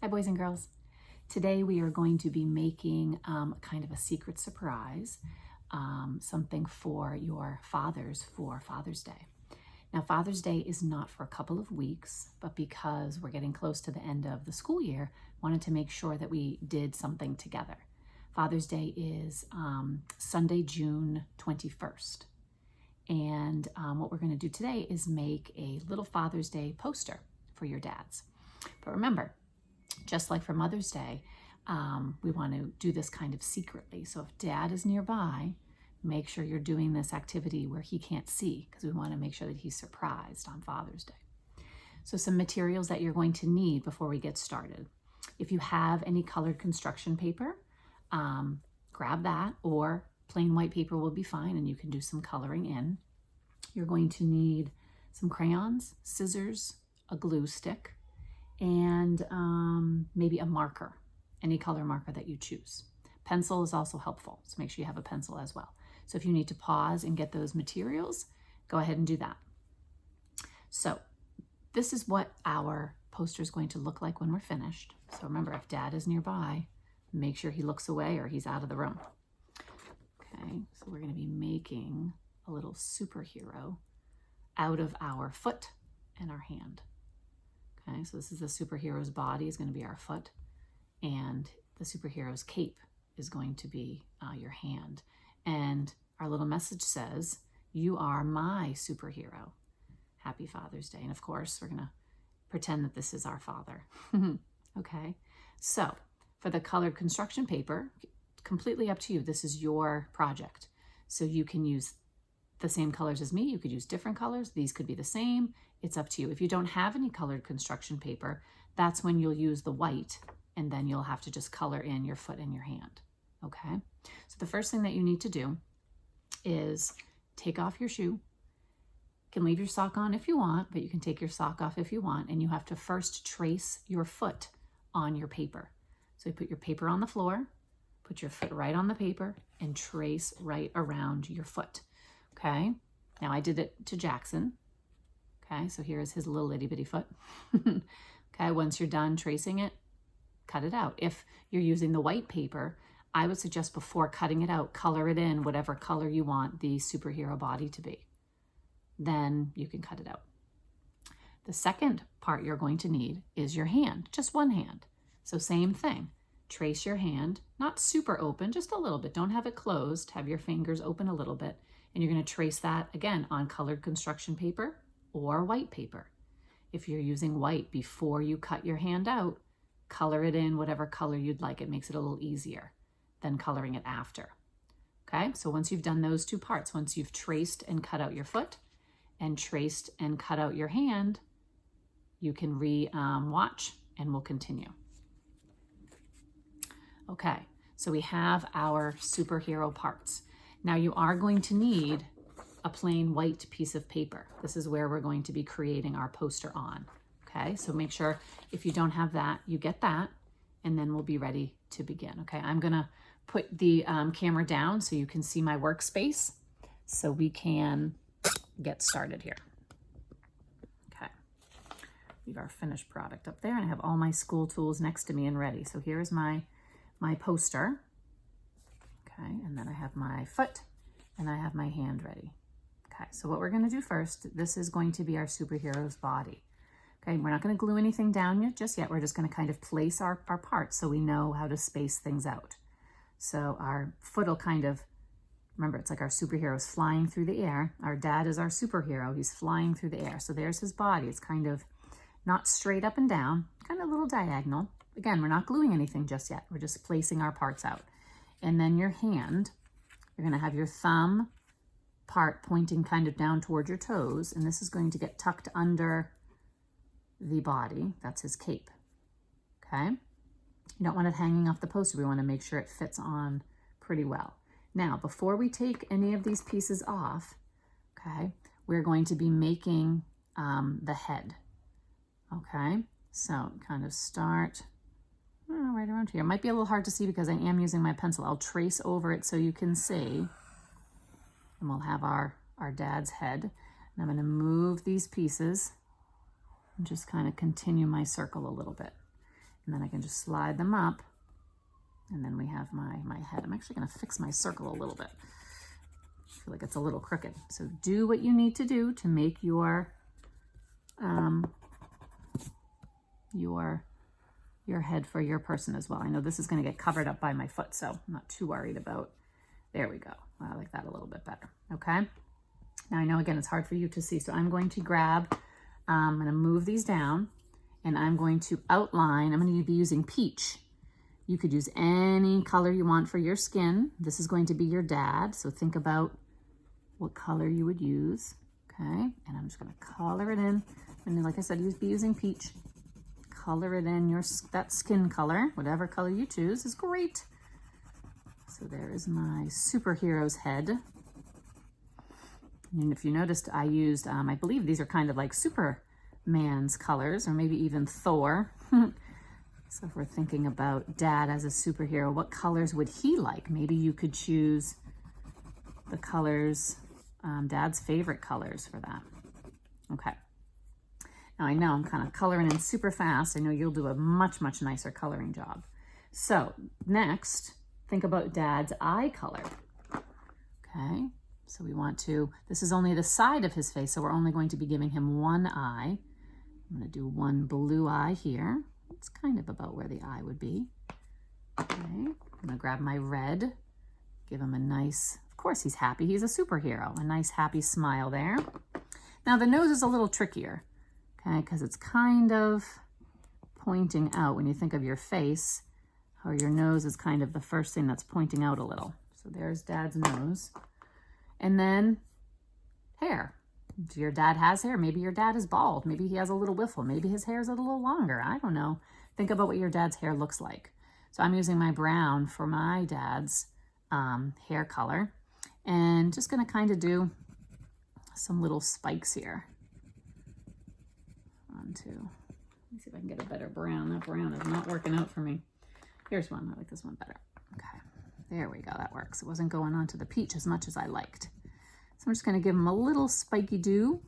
Hi, boys and girls. Today we are going to be making kind of a secret surprise, something for your fathers for Father's Day. Now, Father's Day is not for a couple of weeks, but because we're getting close to the end of the school year, wanted to make sure that we did something together. Father's Day is Sunday, June 21st. And what we're going to do today is make a little Father's Day poster for your dads. But remember, just like for Mother's Day, we want to do this kind of secretly. So if Dad is nearby, make sure you're doing this activity where he can't see, because we want to make sure that he's surprised on Father's Day. So some materials that you're going to need before we get started. If you have any colored construction paper, grab that, or plain white paper will be fine, and you can do some coloring in. You're going to need some crayons, scissors, a glue stick, and maybe a marker, any color marker that you choose. Pencil is also helpful, so make sure you have a pencil as well. So if you need to pause and get those materials, go ahead and do that. So this is what our poster is going to look like when we're finished. So remember, if Dad is nearby, make sure he looks away or he's out of the room. Okay, so we're going to be making a little superhero out of our foot and our hand. Okay, so this is the superhero's body is going to be our foot, and the superhero's cape is going to be your hand. And our little message says, "You are my superhero. Happy Father's Day." And of course, we're going to pretend that this is our father. Okay, so for the colored construction paper, completely up to you. This is your project. So you can use the same colors as me. You could use different colors. These could be the same. It's up to you. If you don't have any colored construction paper, that's when you'll use the white, and then you'll have to just color in your foot and your hand. Okay? So the first thing that you need to do is take off your shoe. You can leave your sock on if you want, but you can take your sock off if you want, and you have to first trace your foot on your paper. So you put your paper on the floor, put your foot right on the paper, and trace right around your foot. Okay? Now I did it to Jackson. Okay, so here's his little itty bitty foot. Okay, once you're done tracing it, cut it out. If you're using the white paper, I would suggest before cutting it out, color it in whatever color you want the superhero body to be. Then you can cut it out. The second part you're going to need is your hand, just one hand. So same thing, trace your hand, not super open, just a little bit. Don't have it closed, have your fingers open a little bit. And you're going to trace that again on colored construction paper or white paper. If you're using white, before you cut your hand out, color it in whatever color you'd like. It makes it a little easier than coloring it after. Okay, so once you've done those two parts, once you've traced and cut out your foot and traced and cut out your hand, you can watch and we'll continue. Okay, so we have our superhero parts. Now you are going to need a plain white piece of paper. This is where we're going to be creating our poster on. Okay, so make sure if you don't have that, you get that, and then we'll be ready to begin. Okay, I'm gonna put the camera down so you can see my workspace so we can get started here. Okay, leave our finished product up there, and I have all my school tools next to me and ready. So here's my poster. Okay, and then I have my foot and I have my hand ready. Okay, so what we're going to do first, this is going to be our superhero's body. Okay, we're not going to glue anything down yet, just yet. We're just going to kind of place our parts so we know how to space things out. So our foot will kind of, remember, it's like our superhero is flying through the air. Our dad is our superhero. He's flying through the air. So there's his body. It's kind of not straight up and down, kind of a little diagonal. Again, we're not gluing anything just yet. We're just placing our parts out. And then your hand, you're going to have your thumb part pointing kind of down toward your toes, and this is going to get tucked under the body. That's his cape. Okay? You don't want it hanging off the poster. We want to make sure it fits on pretty well. Now, before we take any of these pieces off, okay, we're going to be making the head. Okay? So kind of start right around here. It might be a little hard to see because I am using my pencil. I'll trace over it so you can see. And we'll have our dad's head. And I'm going to move these pieces and just kind of continue my circle a little bit. And then I can just slide them up. And then we have my head. I'm actually going to fix my circle a little bit. I feel like it's a little crooked. So do what you need to do to make your head for your person as well. I know this is going to get covered up by my foot, so I'm not too worried about. There we go. I like that a little bit better. Okay. Now I know, again, it's hard for you to see, so I'm going to grab, I'm going to move these down, and I'm going to outline. I'm going to be using peach. You could use any color you want for your skin. This is going to be your dad, so think about what color you would use. Okay, and I'm just going to color it in. And like I said, be using peach. Color it in that skin color, whatever color you choose is great. So there is my superhero's head. And if you noticed, I used, I believe these are kind of like Superman's colors, or maybe even Thor. So if we're thinking about Dad as a superhero, what colors would he like? Maybe you could choose the colors, Dad's favorite colors for that. Okay. Now I know I'm kind of coloring in super fast. I know you'll do a much, much nicer coloring job. So next, think about Dad's eye color. Okay. So we want to, this is only the side of his face, so we're only going to be giving him one eye. I'm going to do one blue eye here. It's kind of about where the eye would be. Okay, I'm going to grab my red, give him a nice, of course he's happy, he's a superhero, a nice happy smile there. Now the nose is a little trickier, okay, because it's kind of pointing out. When you think of your face, how your nose is kind of the first thing that's pointing out a little. So there's Dad's nose. And then hair. Your dad has hair. Maybe your dad is bald. Maybe he has a little wiffle. Maybe his hair is a little longer. I don't know. Think about what your dad's hair looks like. So I'm using my brown for my dad's hair color. And just going to kind of do some little spikes here. Let me see if I can get a better brown. That brown is not working out for me. Here's one. I like this one better. Okay. There we go. That works. It wasn't going on to the peach as much as I liked. So I'm just going to give him a little spiky do.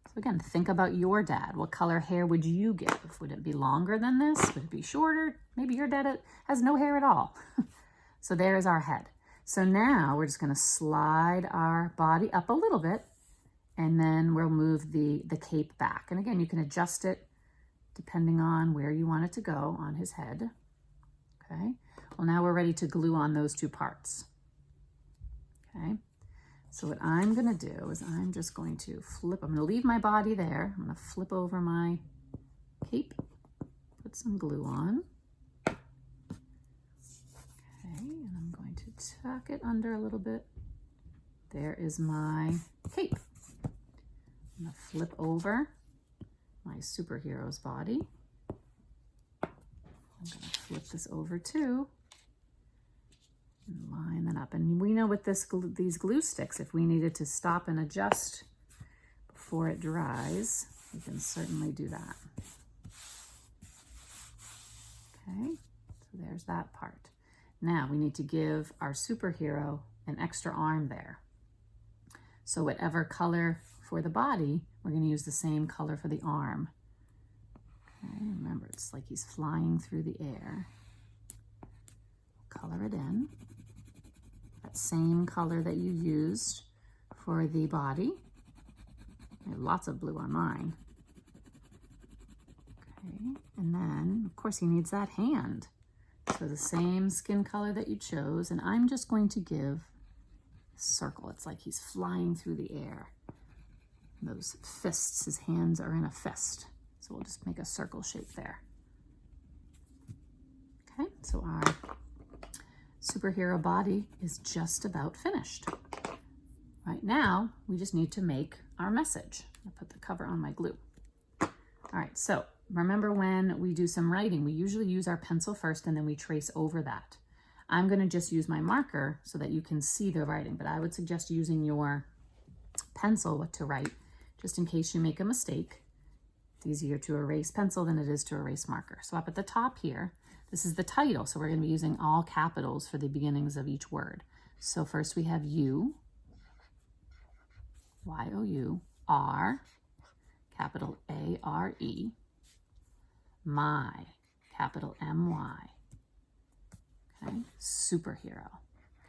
So again, think about your dad. What color hair would you give? Would it be longer than this? Would it be shorter? Maybe your dad has no hair at all. So there's our head. So now we're just going to slide our body up a little bit, and then we'll move the cape back. And again, you can adjust it depending on where you want it to go on his head. Okay. Well, now we're ready to glue on those two parts. Okay. So what I'm going to do is I'm just going to flip. I'm going to leave my body there. I'm going to flip over my cape, put some glue on. Okay. And I'm going to tuck it under a little bit. There is my cape. I'm going to flip over my superhero's body. I'm going to flip this over too. And line that up. And we know with these glue sticks, if we needed to stop and adjust before it dries, we can certainly do that. Okay, so there's that part. Now we need to give our superhero an extra arm there. So whatever color for the body, we're going to use the same color for the arm. Okay, remember, it's like he's flying through the air. Color it in. That same color that you used for the body. I have lots of blue on mine. Okay, and then, of course, he needs that hand. So the same skin color that you chose, and I'm just going to give a circle. It's like he's flying through the air. Those fists, his hands are in a fist. So we'll just make a circle shape there. Okay, so our superhero body is just about finished. Right now, we just need to make our message. I'll put the cover on my glue. All right, so remember when we do some writing, we usually use our pencil first and then we trace over that. I'm gonna just use my marker so that you can see the writing, but I would suggest using your pencil to write, just in case you make a mistake. It's easier to erase pencil than it is to erase marker. So up at the top here, this is the title. So we're going to be using all capitals for the beginnings of each word. So first we have you, Y-O-U, R, capital A-R-E. my, capital M-Y. Okay, superhero,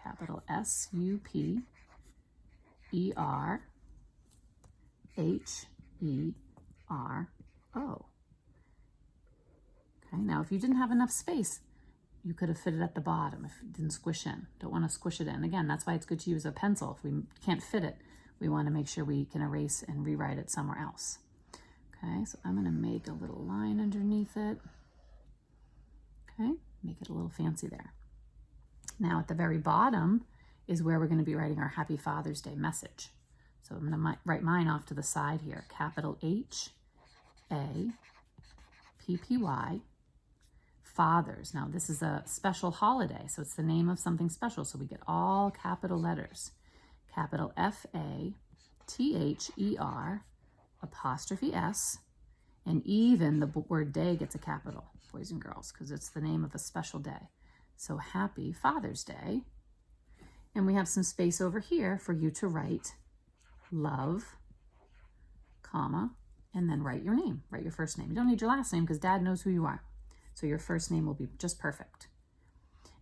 capital S-U-P-E-R-H-E-R-O. Okay, now if you didn't have enough space, you could have fit it at the bottom if it didn't squish in. Don't want to squish it in. Again, that's why it's good to use a pencil. If we can't fit it, we want to make sure we can erase and rewrite it somewhere else. Okay, so I'm going to make a little line underneath it. Okay, make it a little fancy there. Now at the very bottom is where we're going to be writing our Happy Father's Day message. So I'm going to write mine off to the side here. Capital H-A-P-P-Y, Fathers. Now this is a special holiday, so it's the name of something special. So we get all capital letters. Capital F-A-T-H-E-R, apostrophe S, and even the word day gets a capital, boys and girls, because it's the name of a special day. So Happy Father's Day. And we have some space over here for you to write love, comma, and then write your name, write your first name. You don't need your last name because Dad knows who you are. So your first name will be just perfect.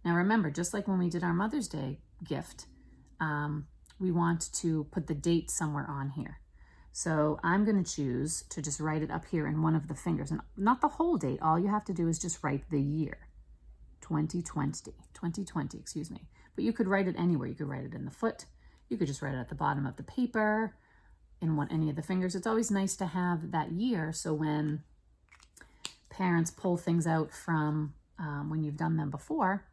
Now remember, just like when we did our Mother's Day gift, we want to put the date somewhere on here. So I'm going to choose to just write it up here in one of the fingers, and not the whole date. All you have to do is just write the year, 2020, excuse me. But you could write it anywhere. You could write it in the foot. You could just write it at the bottom of the paper, in any of the fingers. It's always nice to have that year, so when parents pull things out from when you've done them before,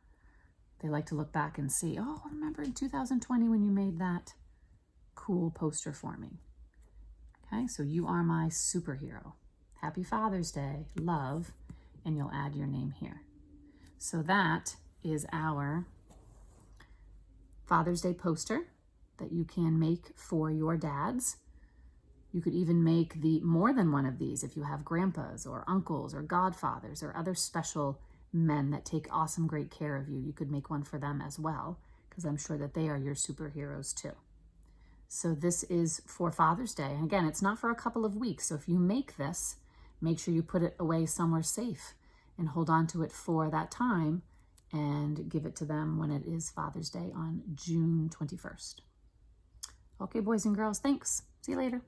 they like to look back and see, oh, remember in 2020 when you made that cool poster for me. Okay, so you are my superhero. Happy Father's Day, love, and you'll add your name here. So that is our Father's Day poster that you can make for your dads. You could even make more than one of these if you have grandpas or uncles or godfathers or other special men that take awesome, great care of you. You could make one for them as well, because I'm sure that they are your superheroes too. So this is for Father's Day. And again, it's not for a couple of weeks. So if you make this, make sure you put it away somewhere safe and hold on to it for that time and give it to them when it is Father's Day on June 21st. Okay, boys and girls, thanks. See you later.